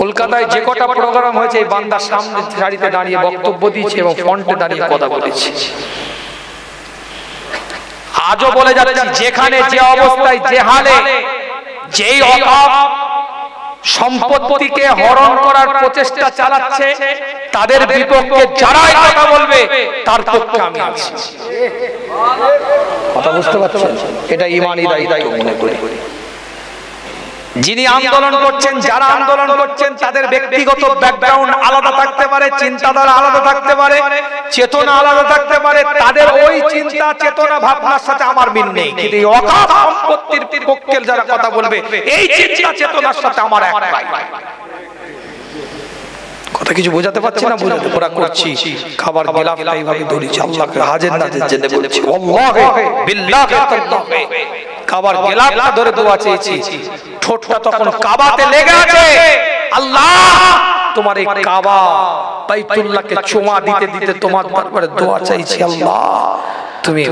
কলকাতায় যে কটা প্রোগ্রাম হয়েছে এই বান্দার সামনে সারিতে দাঁড়িয়ে বক্তব্য দিয়েছে এবং ফ্রন্টে দাঁড়িয়ে কথা বলেছে। আজও বলে যাচ্ছি, যেখানে যে অবস্থায় যে হালে যেই অকাপ সম্পত্তিকে হরণ করার প্রচেষ্টা চালাচ্ছে, তাদের বিপক্ষে যারাই কথা বলবে তার পক্ষে আমি আছি। কথা বুঝতে পারছেন? এটা ঈমানি দায়িত্ব মনে করি। যিনি আন্দোলন করছেন, যারা আন্দোলন করছেন, তাদের ব্যক্তিগত ব্যাকগ্রাউন্ড আলাদা থাকতে পারে, চিন্তাধারা আলাদা থাকতে পারে, চেতনা আলাদা থাকতে পারে। তাদের ওই চিন্তা চেতনা ভাবনার সাথে আমার মিল নেই, কিন্তু এই অকাপ সম্পত্তির পক্ষে যারা কথা বলবে এই চিন্তা চেতনার সাথে আমার এক ভাই। কথা কিছু বোঝাতে পারছি না? বোঝাতে পড়া করছি। খাবার গেলাফটা এইভাবে ধরেছি, আল্লাহকে হাজির নাজির জন্য বলছি, আল্লাহে বিল্লাহি তাআলা খাবার গেলাফটা ধরে দোয়া চেয়েছি। ঠোঁটটা তখন কাবাতে লেগে আছে। আল্লাহ, তোমার এই কাবা বাইতুল্লাহকে চুমা দিতে দিতে তোমার দরবারে দোয়া চাইছি, আল্লাহ তুমি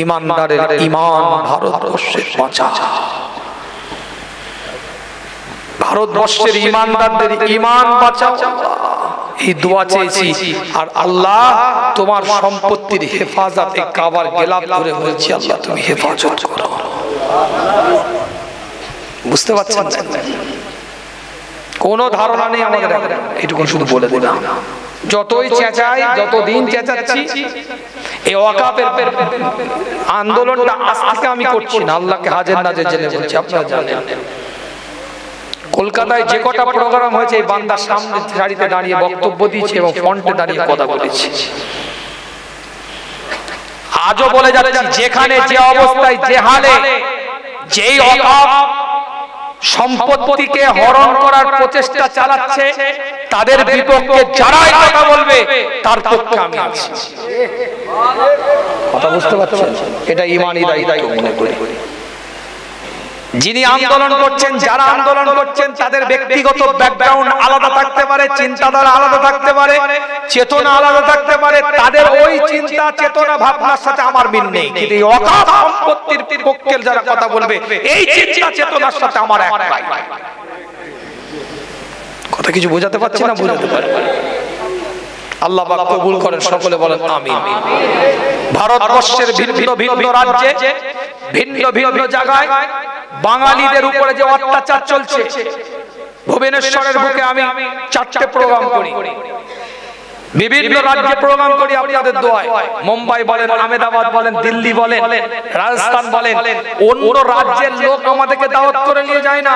ঈমানদারের ঈমান ভারতবর্ষের বাঁচাও, ভারতবর্ষের ঈমানদারদের ঈমান বাঁচাও, এই দোয়া চেয়েছি। আর আল্লাহ তোমার সম্পত্তির হেফাজত এই কাবার গেলাফ ধরে বলছি, আল্লাহ তুমি হেফাজত করো। বুঝতে পারছেন? কোন ধারণা নেই আমাদের, এটুকু শুধু বলে দিলাম। যতই চেঁচাই, যতদিন চেঁচাচ্ছি, এই ওয়াকাফের আন্দোলনটা আজকে আমি করছি না, আল্লাহকে হাজির নাজির জেনে বলছি। আপনারা জানেন কলকাতায় যে কটা প্রোগ্রাম হয়েছে এই বান্দার সামনে সারিতে দাঁড়িয়ে বক্তব্য দিয়েছে এবং ফ্রন্টে দাঁড়িয়ে কথা বলেছে। আজও বলে যাচ্ছি, যেখানে যে অবস্থায় যে হালে যেই অকাপ সম্পত্তিকে হরণ করার প্রচেষ্টা চালাচ্ছে, তাদের বিপক্ষে যারাই কথা বলবে তার পক্ষে আমি আছি। কথা বুঝতে পারছেন? এটা ঈমানি দায়িত্ব মনে করি। যিনি আন্দোলন করছেন, যারা আন্দোলন করছেন, তাদের ব্যক্তিগত ব্যাকগ্রাউন্ড আলাদা থাকতে পারে, চিন্তাধারা আলাদা থাকতে পারে, চেতনা আলাদা থাকতে পারে। তাদের ওই চিন্তা চেতনা ভাবনার সাথে আমার মিল নেই, কিন্তু এই অকাপ সম্পত্তির পক্ষে যারা কথা বলবে এই চিন্তা চেতনার সাথে আমার এক ভাই। কথা কিছু বোঝাতে পারছি না? বোঝাতে পারি। আল্লাহ পাক কবুল করেন, সকলে বলেন আমিন। ভারতবর্ষের ভিন্ন ভিন্ন রাজ্যে, ভিন্ন ভিন্ন জায়গায় বাঙালিদের উপরে যে অত্যাচার চলছে, ভুবনেশ্বরের বুকে আমি 4টে প্রোগ্রাম করি, বিভিন্ন রাজ্যে প্রোগ্রাম করি আপনাদের দোয়ায়। মুম্বাই বলেন, আহমেদাবাদ বলেন, দিল্লি বলেন, রাজস্থান বলেন, অন্য রাজ্যের লোক আমাদেরকে দাওয়াত করে নিয়ে যায় না।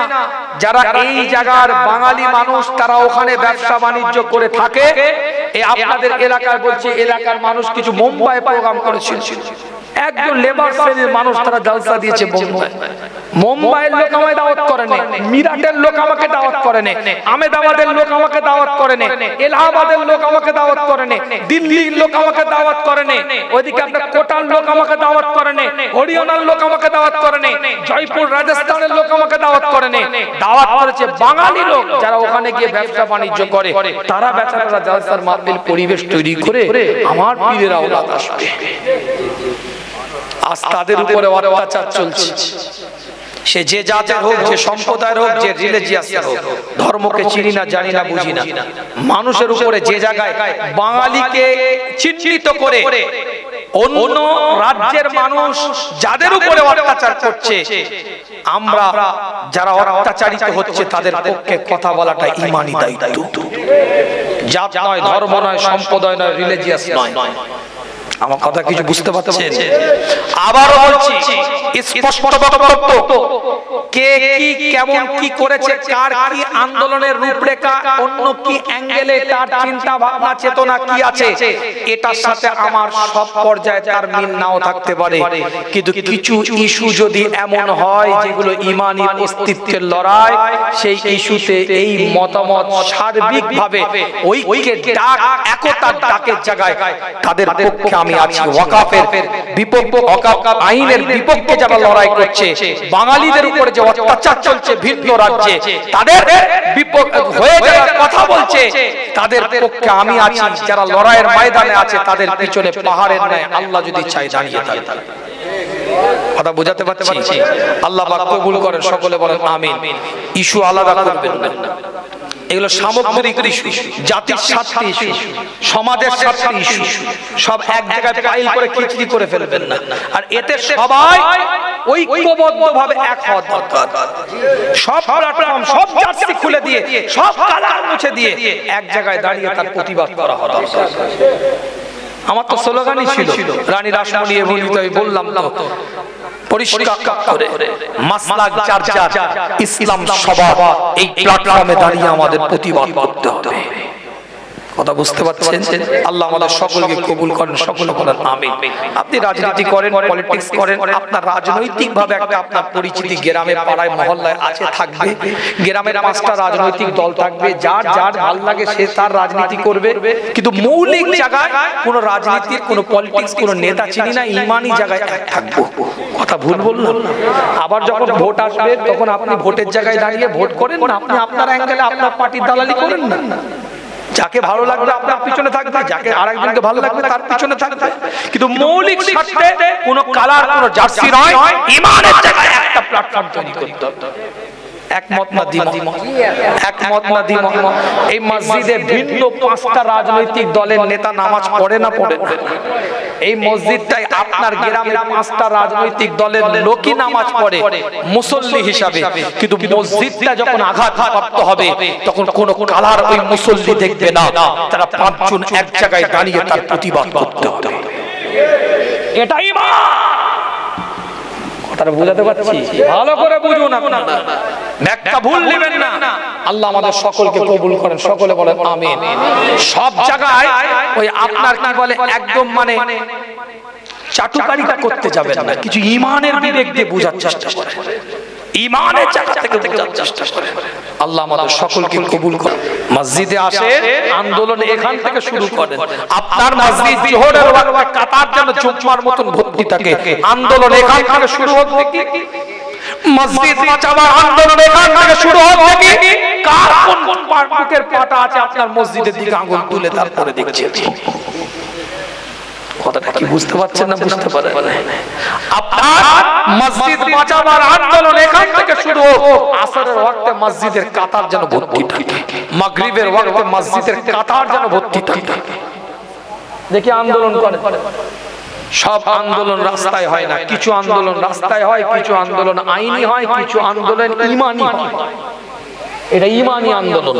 যারা এই জায়গার বাঙালি মানুষ, তারা ওখানে ব্যবসা বাণিজ্য করে থাকে। এই আপনাদের এলাকায় বলছি, এলাকার মানুষ কিছু মুম্বাই প্রোগ্রাম করেছিল। একজন লেবার শ্রেণীর মানুষ, তারা জলসা দিয়েছে মুম্বাই। মুম্বাইয়ের লোক আমায় দাওয়াত করে না, মিরাটের লোক আমাকে দাওয়াত করে না, আহমেদাবাদের লোক আমাকে দাওয়াত করে না, এলাহাবাদের লোক আমাকে দাওয়াত করে না, দিল্লির লোক আমাকে দাওয়াত করে না, ওইদিকে আপনার কোটার লোক আমাকে দাওয়াত করে না, হরিয়ানার লোক আমাকে দাওয়াত করে না, জয়পুর রাজস্থানের লোক আমাকে দাওয়াত করে না। দাওয়াত করেছে বাঙালি লোক, যারা ওখানে গিয়ে ব্যবসা বাণিজ্য করে। তারা বেচারারা জলসার মাহফিল পরিবেশ তৈরি করে আমার পীরের আওলাদ আসবে। আজ তাদের উপরে অত্যাচার চলছে। সে যে জাতের হোক, যে সম্প্রদায়ের হোক, যে রিলিজিয়াস হোক, ধর্মকে চিনি না, জানি না, বুঝি না, মানুষের উপরে যে জায়গায় বাঙালিকে চিহ্নিত করে অন্য রাজ্যের মানুষ যাদের উপরে অত্যাচার করছে, আমরা যারা অত্যাচারিত হচ্ছে তাদের পক্ষে কথা বলাটা ঈমানি দায়িত্ব। জাত নয়, ধর্ম নয়, সম্প্রদায় নয়, রিলিজিয়াস নয়। আমার কথা কিছু বুঝতে পারছেন? আবারও বলছি, স্পষ্ট বক্তব্য, কে কি কেমন কি করেছে, কার কি আন্দোলনের রূপরেখা, অন্য কি অ্যাঙ্গেলে তার চিন্তা ভাবনা চেতনা কি আছে, এটার সাথে আমার সব পর্যায়ে তার মিল নাও থাকতে পারে। কিন্তু কিছু ইস্যু যদি এমন হয় যেগুলো ঈমানি অস্তিত্বের লড়াই, সেই ইস্যুতে এই মতামত সার্বিকভাবে ঐক্যের ডাক, একতার ডাকের জায়গায় তাদের পক্ষে আমি আছি। ওয়াকাফের বিপক্ষে, ওয়াকাফ আইনের বিপক্ষে যারা লড়াই করছে, বাঙালিদের উপরে যে অত্যাচার চলছে ভিন্ন রাজ্যে, তাদের বিপক্ষে হয়ে যারা কথা বলছে, তাদের পক্ষে আমি আছি। যারা লড়াইয়ের ময়দানে আছে, তাদের পিছনে পাহাড়ের ন্যায় আল্লাহ যদি চাই দাঁড়িয়ে থাকে। কথা বোঝাতে পারছি? আল্লাহ পাক কবুল করেন, সকলে বলেন আমিন। ইস্যু আলাদা করবেন না। এগুলো সামগ্রিক ইস্যু, জাতির স্বার্থে ইস্যু, সমাজের স্বার্থে ইস্যু, সব এক জায়গায় ফাইল করে খিচড়ি করে ফেলবেন না। আর এতে সবাই ঐক্যবদ্ধভাবে এক হওয়া দরকার। সব প্ল্যাটফর্ম, সব জার্সি খুলে দিয়ে, সব কালার মুছে দিয়ে এক জায়গায় দাঁড়িয়ে তার প্রতিবাদ করা হবে। আমার তো স্লোগানই ছিল রানী রাসমণি এবং আমি বললাম তো পরিষ্কার করে মাসলাক চার্চার ইসলাম সভা, এই প্ল্যাটফর্মে দাঁড়িয়ে আমাদের প্রতিবাদ করতে হবে। কথা বুঝতে পারছেন? আল্লাহ আমাদের সকলকে কবুল করেন, সকলে বলেন আমিন। আপনি রাজনীতি করেন, পলিটিক্স করেন, আপনার রাজনৈতিক ভাবে একটা আপনার পরিচিতি গ্রামে পাড়ায় মহল্লায় আছে, থাকবে। গ্রামের 5টা রাজনৈতিক দল থাকবে, যার যার ভালো লাগে সে তার রাজনীতি করবে, কিন্তু মৌলিক জায়গায় কোনো রাজনীতির, কোনো পলিটিক্স, কোনো নেতা চিনি না, ইমানি জায়গায় এক থাকবো। কথা ভুল বললাম? আবার যখন ভোট আসবে তখন আপনি ভোটের জায়গায় দাঁড়িয়ে ভোট করেন না, আপনি আপনার অ্যাঙ্গেলে আপনার পার্টির দালালি করেন না। যাকে ভালো লাগবে আপনার পিছনে থাকবে, যাকে আরেকজনকে ভালো লাগবে তার পিছনে থাকবে, কিন্তু মৌলিক স্বার্থে কোনো কালার, কোনো জার্সি নয়, ঈমানের জায়গায় একটা প্ল্যাটফর্ম তৈরি করতে হবে। একমত না দ্বিমত? একমত না দ্বিমত? এই মসজিদে ভিন্ন 5টা রাজনৈতিক দলের নেতা নামাজ পড়ে না পড়ে? এই মসজিদটাই আপনার গ্রামের 5টা রাজনৈতিক দলের লোকই নামাজ পড়ে মুসল্লি হিসাবে, কিন্তু মসজিদটা যখন আঘাতপ্রাপ্ত হবে তখন কোন কালার ওই মুসল্লি দেখবে না, তারা 5 জন এক জায়গায় দাঁড়িয়ে তার প্রতিবাদ করতে হবে। এটাই ঈমান। কথাটা বুঝাতে পারছি? ভালো করে বুঝুন আপনারা, ব্যাখ্যা ভুল নেবেন না। আল্লাহ আমাদের সকলকে কবুল করেন, সকলে বলেন আমিন। সব জায়গায় ওই আপনার কি বলে একদম মানে চাটুকারিতা করতে যাবেন না, কিছু ঈমানের বিবেক দিয়ে বোঝার চেষ্টা করেন, ঈমানের জায়গা থেকে বোঝার চেষ্টা করেন। আল্লাহ আমাদের সকলকে কবুল করেন। মসজিদে আসে, আন্দোলন এখান থেকে শুরু করেন। আপনার মসজিদ জোহরের ওয়াক্তে কাতার যেন জুম্মার মতন ভর্তি থাকে, আন্দোলন এখান থেকে শুরু হবে কি? মসজিদ বাঁচাবার আন্দোলন এখান থেকে শুরু হবে কি? কার কোন পার্টির পাটা আছে আপনার মসজিদের দিকে আঙ্গুল তুলে তারপরে দেখছেন। কথাটা কি বুঝতে পারছেন না? বুঝতে পারেন? আপনার মসজিদ বাঁচাবার আন্দোলন এখান থেকে শুরু হোক, আসরের ওয়াক্তে মসজিদের কাতার যেন ভর্তি থাকে, মাগরিবের ওয়াক্তে মসজিদের কাতার যেন ভর্তি থাকে। দেখি আন্দোলন করে। সব আন্দোলন রাস্তায় হয় না, কিছু আন্দোলন রাস্তায় হয়, কিছু আন্দোলন আইনি হয়, কিছু আন্দোলন ঈমানি হয়। এটা ঈমানি আন্দোলন।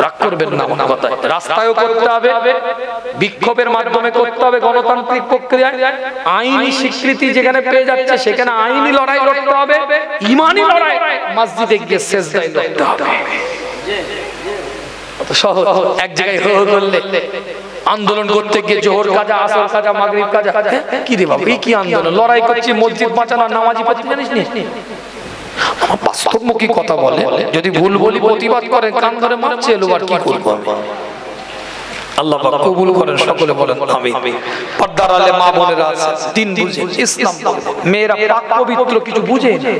রাগ করবেন না আমার কথায়। রাস্তায়ও করতে হবে, বিক্ষোভের মাধ্যমে করতে হবে, গণতান্ত্রিক প্রক্রিয়ায় আইনি স্বীকৃতি যেখানে পেয়ে যাচ্ছে সেখানে আইনি লড়াই লড়তে হবে, ঈমানি লড়াই মসজিদে গিয়ে সেজদায় লড়তে হবে। সহজ এক জায়গায় হো করলে আন্দোলন করতে গিয়ে জোহর কাজা, আসর কাজা, মাগরিব কাজা, কি রে বাবা এই কি আন্দোলন? লড়াই করছি মসজিদ বাঁচানো, নামাজি পড়তে জানিস নি? আমার বাস্তবমুখী কথা বলে, যদি ভুল বলি প্রতিবাদ করেন, কান ধরে মারছে এলো, আর কি করবো আমি? আল্লাহ পাক কবুল করেন, সকলে বলেন আমিন। পর্দার আলে মা বোনেরা আছে, দিন বুঝে, ইসলাম মেয়েরা পাক পবিত্র কিছু বুঝে না।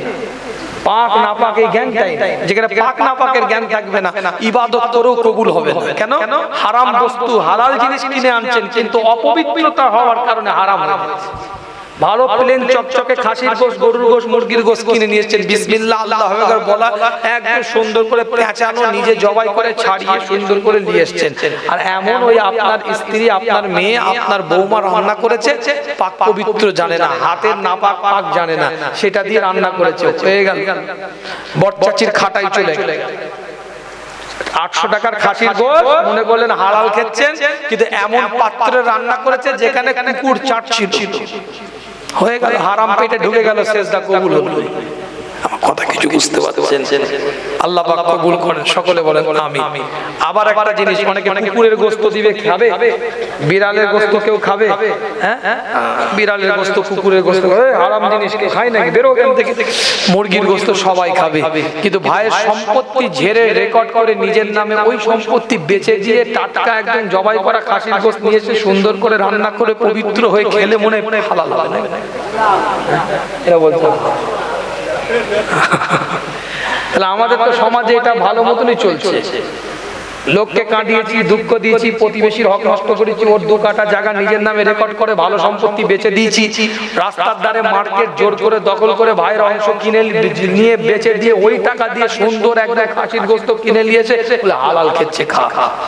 পাক না পাক এই জ্ঞানটাই, যেখানে পাক না পাকের জ্ঞান থাকবে না, ইবাদত করেও কবুল হবে না। কেন? হারাম বস্তু, হালাল জিনিস কিনে আনছেন, কিন্তু অপবিত্রতা হওয়ার কারণে হারাম হয়ে যাচ্ছে। ভালো প্লেন চকচকে খাসির গোশ, গরুর গোশ, মুরগির গোশ কিনে নিয়ে এসেছেন, বিসমিল্লাহ আল্লাহু আকবার বলা, একদম সুন্দর করে পেঁচানো, নিজে জবাই করে ছাড়িয়ে সুন্দর করে নিয়ে এসেছেন। আর এমন ওই আপনার স্ত্রী, আপনার মেয়ে, আপনার বৌমা রান্না করেছে, পাক পবিত্র জানে না, হাতের নাপাক পাক জানে না, সেটা দিয়ে রান্না করেছে, হয়ে গেল বটচাচির খাটাই চলে গেল। 800 টাকার খাসির গোশ মনে করলেন হালাল খেচ্ছেন, কিন্তু এমন পাত্রে রান্না করেছে যেখানে কুকুর চাটছিল, হয়ে গেল হারাম, পেটে ঢুকে গেল, সেজদা কবুল হলো। আমার কথা কিছু বুঝতে পারছেন? আল্লাহ পাক কবুল করেন, সকলে বলেন আমিন। আবার একটা জিনিস, অনেকে কুকুরের গোশত দিবে খাবে, বিড়ালের গোশত কেউ খাবে? হ্যাঁ, বিড়ালের গোশত, কুকুরের গোশত হারাম জিনিস কেউ খায় নাকি? বেরো এখান থেকে। মুরগির গোশত সবাই খাবে, কিন্তু ভাইয়ের সম্পত্তি ঝেড়ে রেকর্ড করে নিজের নামে ওই সম্পত্তি বেচে দিয়ে টাটকা একদম জবাই করা খাসির গোশত নিয়ে এসে সুন্দর করে রান্না করে পবিত্র হয়ে খেলে মনে হালাল হবে না? এটা বলতে তাহলে আমাদের তো সমাজে এটা ভালো মতনই চলছে। লোককে কাঁদিয়েছি, দুঃখ দিয়েছি, প্রতিবেশীর হক নষ্ট করেছি, ওর 2 কাঠা জায়গা নিজের নামে রেকর্ড করে ভালো সম্পত্তি বেচে দিয়েছি, রাস্তার ধারে মার্কেট জোর করে দখল করে ভাইয়ের অংশ কিনে নিয়ে বেচে দিয়ে ওই টাকা দিয়ে সুন্দর একটা খাসির গোস্ত কিনে নিয়েছে, বলে হালাল খেচ্ছে, খা,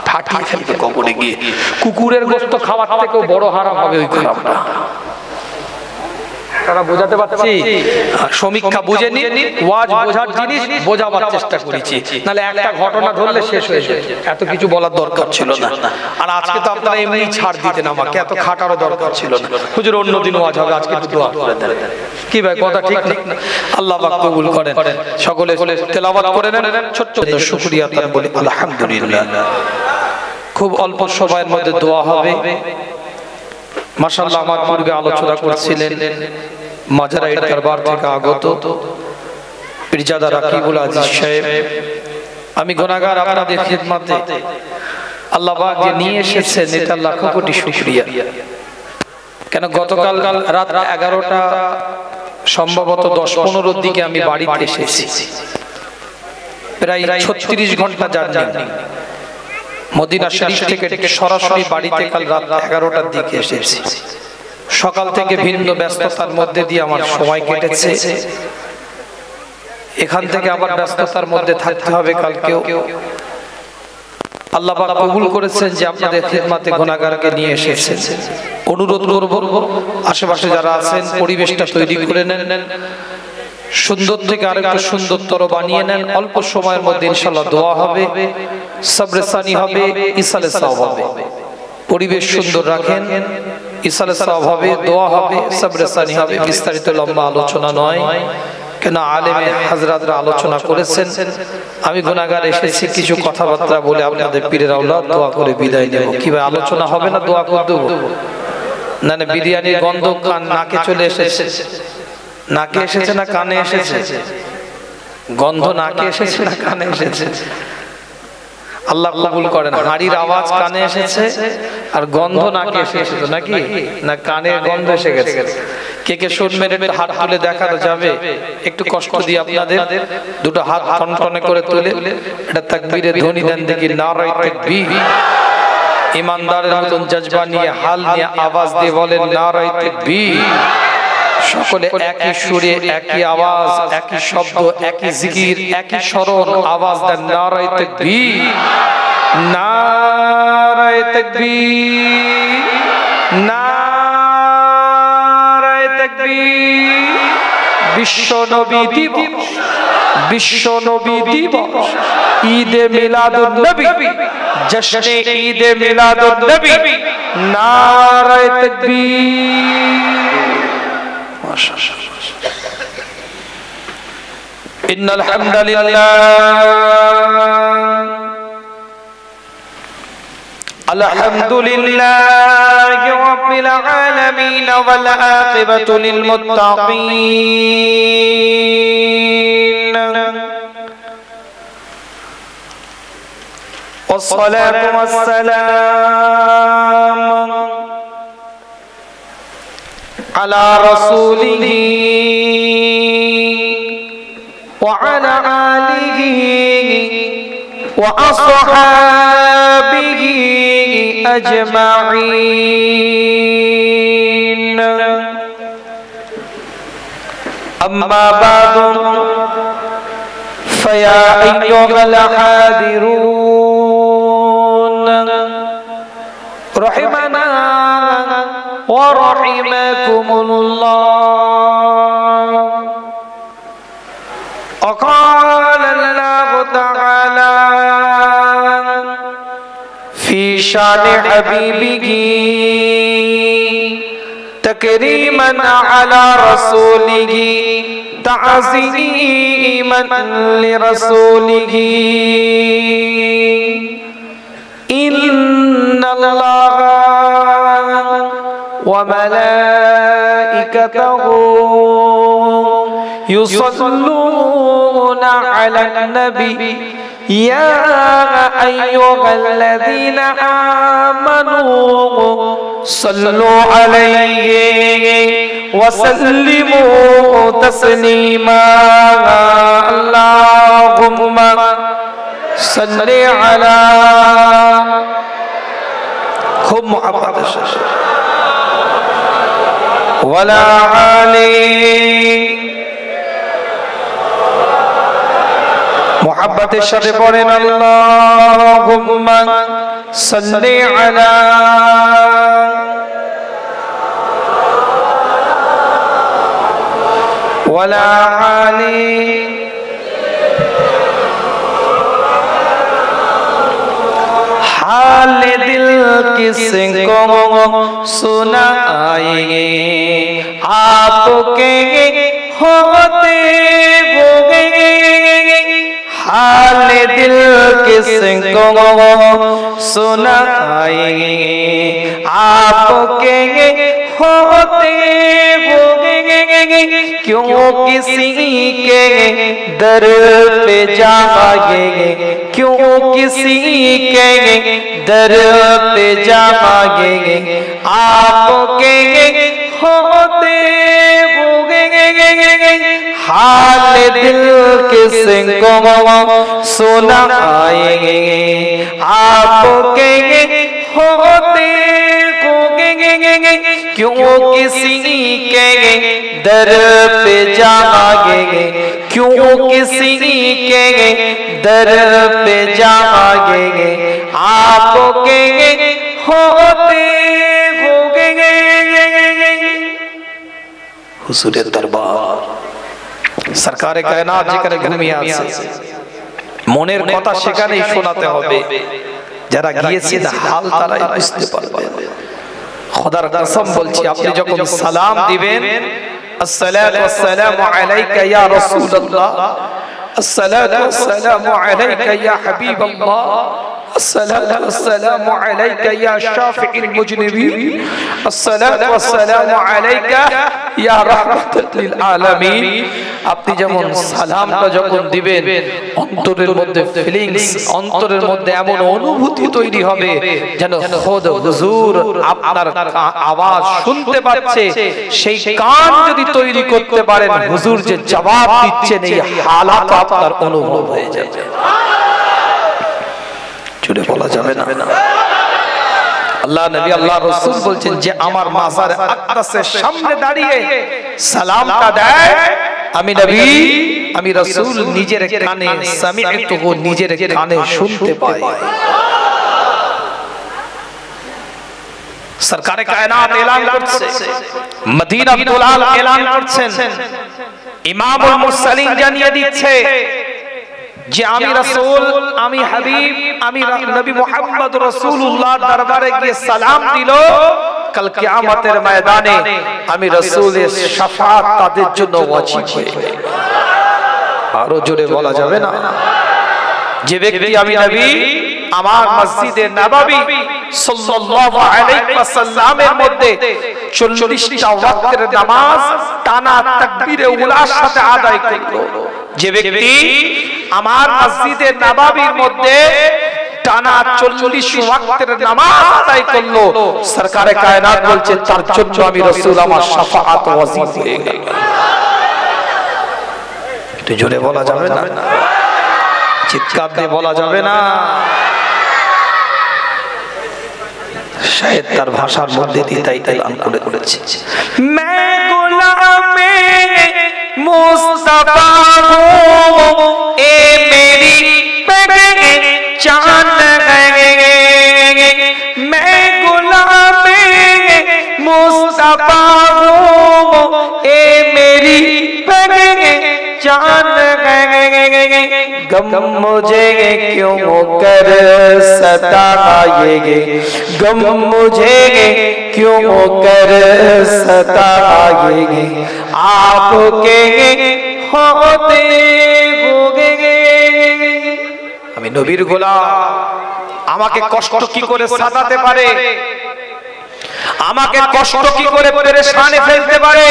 ঠাঠিয়ে ফেলবে কবরে গিয়ে। কুকুরের গোস্ত খাওয়ার থেকেও বড় হারাম হবে ওই খারাপটা। তারা বোঝাতে পারছি? সমীক্ষা বুঝে নি, ওয়াজ বোঝার জিনিস বোঝাবার চেষ্টা করেছি, নাহলে একটা ঘটনা ধরলে শেষ হয়ে যায়, এত কিছু বলার দরকার ছিল না। আর আজকে তো আপনারা এমনি ছাড় দিতেন আমাকে, এত খাটারও দরকার ছিল না। হুজুর অন্যদিন ওয়াজ হবে, আজকে একটু দোয়া করে দেন। কি ভাই কথা ঠিক না? আল্লাহ পাক কবুল করেন। সকলে তেলাওয়াত করে নেন, ছোট্ট শুকরিয়া তার বলি আলহামদুলিল্লাহ। খুব অল্প সময়ের মধ্যে দোয়া হবে। মাশাআল্লাহ, আমার পূর্বে আলোচনা করছিলেন মাজারাই দরবার থেকে আগত পীরজাদা রাকিবুল আজিজ সাহেব। আমি গুনাহগার, আপনাদের খিদমতে আল্লাহ পাক যে নিয়ে এসেছেন এটা লাখ কোটি শুকরিয়া। কেন গতকাল রাত 11টা সম্ভবত 10-15 দিকে আমি বাড়িতে এসেছি, প্রায় 36 ঘন্টা জার্নি মদিনা শরীফ থেকে সরাসরি বাড়িতে কাল রাত 11টার দিকে এসেছি। সকাল থেকে ভিন্ন ব্যস্ততার মধ্যে দিয়ে আমার সময় কেটেছে। এখান থেকে আবার ব্যস্ততার মধ্যে থাকতে হবে কালকেও। আল্লাহ পাক কবুল করেছেন যে আপনাদের খিদমতে গুনাহগারকে নিয়ে এসেছেন। অনুরোধ করব আশেপাশে যারা আছেন পরিবেশটা তৈরি করে নেন, সুন্দর থেকে আরেকটু সুন্দরতর বানিয়ে নেন। অল্প সময়ের মধ্যে ইনশাআল্লাহ দোয়া হবে, সবরে সানি হবে, ইসালে সওয়াব হবে। পরিবেশ সুন্দর রাখেন, ইসালে সওয়াব হবে, দোয়া হবে, সবরে সানি হবে। বিস্তারিত লম্বা আলোচনা নয়, কেন আলেমে হযরতরা আলোচনা করেছেন। আমি গুনাহগার এসেছি কিছু কথাবার্তা বলে আপনাদের পীরের আওলাদ দোয়া করে বিদায় নেব। কি ভাই আলোচনা হবে না দোয়া করে দেব? না না, বিরিয়ানির গন্ধ কান নাকে চলে এসেছে। নাকে এসেছে না কানে এসেছে? গন্ধ নাকে এসেছে না কানে এসেছে? আল্লাহ কবুল করেন। হাড়ির আওয়াজ কানে এসেছে আর গন্ধ নাকে এসেছে তো নাকি? না কানে গন্ধ এসে গেছে? কে কে শুনবেন একটু হাত তুলে দেখানো যাবে? একটু কষ্ট দিয়ে আপনাদের দুটো হাত টনটনে করে তুলে এটা তাকবীরের ধ্বনি দেন দেখি। নারায়ে তাকবীর। ইমানদারের মতন জজবা নিয়ে হাল নিয়ে আওয়াজ দিয়ে বলেন নারায়ে তাকবীর। সকলে একই সুরে, একই আওয়াজ, একই শব্দ, একই জিকির, একই স্মরণ আওয়াজ দেন নারায়ে তাকবীর, নারায়ে তাকবীর, নারায়ে তাকবীর। বিশ্ব নবী দিবস, বিশ্ব নবী দিবস, ঈদে মিলাদুন নবী, জশ্নে ঈদে মিলাদুন নবী, নারায়ে তাকবীর। إن الحمد لله الحمد لله رب العالمين والعاقبة للمتقين والصلاة والسلام على رسوله وعلى آله وأصحابه أجمعين. أما بعد فيا أيها الحاضرون رحمنا ورحمكم الله. وقال الله تعالى في شان حبيبه تكريما على رسوله تعظيما لرسوله. إن الله وملائكته يصلون على النبي يا أيها الذين آمنوا صلوا عليه وسلموا تسليما. اللهم सल्ले अला, खूब मोहब्बत से वला आली, मोहब्बत से पढ़ें अल्लाहुम्मा सल्ले अला वला आली। हाल दिल किसको सुनाएंगे, आपके होते होंगे। हाल दिल किसको सुनाएंगे, आपके होते होंगे। क्यों किसी के दर पे जाएंगे, क्यों किसी के दर पे जाएंगे, आपके होते होंगे। हाल दिल किसको सुनाएंगे, आपके होते होंगे। क्यों किसी के दर पे जाएंगे, क्यों किसी के दर पे जाएंगे, आपके होते होंगे। हुजूरे दरबार सरकारे कायनात যেখানে ঘুমিয়ে আছে, মনের কথা সেখানেই শোনাতে হবে। যারা গিয়েছেন হাল তারাই বুঝতে পারবে। খোদার কসম বলছি, আপনি যখন সালাম দিবেন, আসসালাতু ওয়াসসালামু আলাইকা ইয়া রাসূলুল্লাহ, আসসালাতু ওয়াসসালামু আলাইকা ইয়া হাবিবাল্লাহ, الصلاة والسلام عليك يا شافع المجنبين، الصلاة والسلام عليك يا رحمة للعالمين। আপনি যেমন সালামটা যখন দিবেন, অন্তরের মধ্যে ফিলিংস, অন্তরের মধ্যে এমন অনুভূতি তৈরি হবে যেন খোদ হুজুর আপনার আওয়াজ শুনতে পাচ্ছে। সেই কান যদি তৈরি করতে পারেন, হুজুর যে জবাব দিচ্ছেন এই হালাত আপনার অনুভব হয়ে যাবে। জুড়ে বলা যাবে না। আল্লাহ নবী আল্লাহ রাসূল বলছেন যে আমার মাজার আকদাসের সামনে দাঁড়িয়ে সালামটা দেয়, আমি নবী, আমি রাসূল নিজের কানে সামি'তুহু, নিজের কানে শুনতে পাই। সরকারে কায়নাত এলান করছে, মদিনা দুলাল এলান করছেন, ইমামুল মুরসালিন জানিয়ে দিচ্ছে যে আমি রাসূল, আমি হাবিব, আমি নবী মুহাম্মদ রাসূলুল্লাহ দরবারে গিয়ে সালাম দিল, কাল কিয়ামতের ময়দানে আমি রাসূলের শাফাআত তাদের জন্য ওয়াজিব হয়ে গেল। আরো জোরে বলা যাবে না। যে ব্যক্তি আমি নবী আমার মসজিদে নববী সাল্লাল্লাহু আলাইহি ওয়াসাল্লামের মধ্যে 40টা ওয়াক্তের নামাজ টানা তাকবীরে উলার সাথে আদায় করলো, যে ব্যক্তি আমার মসজিদে নববীর মধ্যে টানা 40 ওয়াক্তের নামাজ আদায় করলো, সরকারে কায়নাত বলছে তার জন্য আমি রাসূল আমার শাফাআত ওয়াজিব হয়ে গেল। একটু জোরে বলা যাবে না, চিৎকার দিয়ে বলা যাবে না। শায়দ তার ভাষার মধ্যে দিয়ে তাই এলান করেছে, मैं गुलामे मुस्तफा हूँ, ए मेरी पहचान है, मैं गुलामे मुस्तफा हूँ, ए मेरी पहचान है। गम मुझे क्यों कर सताएंगे, गम मुझे क्यों कर सताएंगे, आपके होते होंगे। আমি নবীর গোলাম, আমাকে কষ্ট কি করে সাতাতে পারে, আমাকে কষ্ট কি করে পেরেশানে ফেলতে পারে,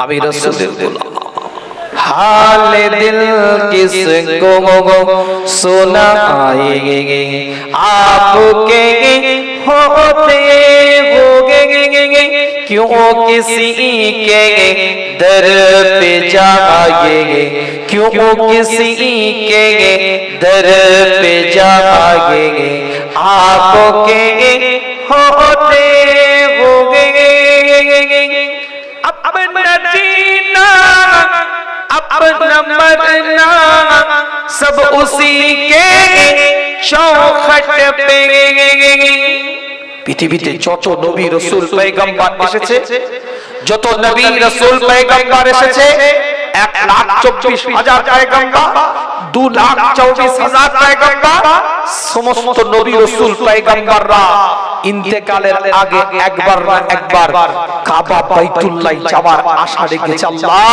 আমি রাসূলের গোলাম। हाल दिल किसको सुनाएंगे, आपके होते होंगे। क्यों किसी के दर पे जाएंगे, क्यों किसी के दर पे जागे आपो के होते होगे अब न जीना अब न मरना सब उसी के चौखट पे পৃথিবীতে যত নবী রাসূল পয়গম্বর এসেছে যত নবী রাসূল পয়গম্বর এসেছে 1,24,000 পয়গম্বর 2,24,000 পয়গম্বর সমস্ত নবী রাসূল পয়গম্বররা ইন্তেকালের আগে একবার না একবার কাবা বাইতুল্লাহ যাওয়ার আশা রেখেছে আল্লাহ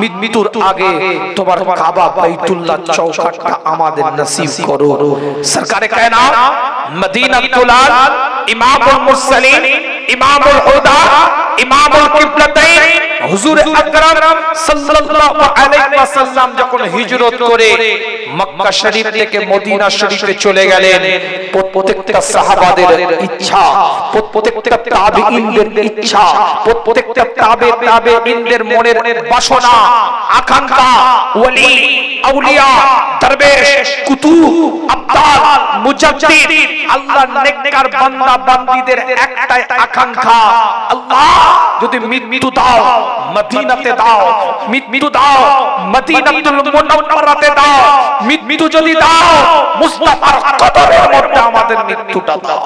মৃত্যুর আগে তোমার কাবা বাইতুল্লাহ চৌকাটটা আমাদের নসিব করো সরকারে কায়নাত মদিনাতুল আল ইমামুল মুরসালিন ইমামুল হুদা ইমামুল কিবলাতাইন হুজুর আকরাম সাল্লাল্লাহু আলাইহি ওয়াসাল্লাম যখন হিজরত করে মক্কা শরীফ থেকে মদিনা শরীফে চলে গেলেন প্রত্যেকটা সাহাবাদের ইচ্ছা প্রত্যেকটা তাবেঈনদের ইচ্ছা প্রত্যেকটা তাবেঈনদের মনের বাসনা আকাঙ্ক্ষা ওলি আউলিয়া দরবেশ কুতুব আবদাল মুজাদ্দিদ আল্লাহর নেককার বান্দা বান্দীদের একটাই আকাঙ্ক্ষা আল্লাহ যদি মৃত্যু দাও মদিনাতে দাও মৃত্যু দাও মদিনাতুল মুনাওয়ারাতে দাও মৃত্যু যদি দাও মুস্তাফার কদরের মধ্যে আমাদের মৃত্যুটা দাও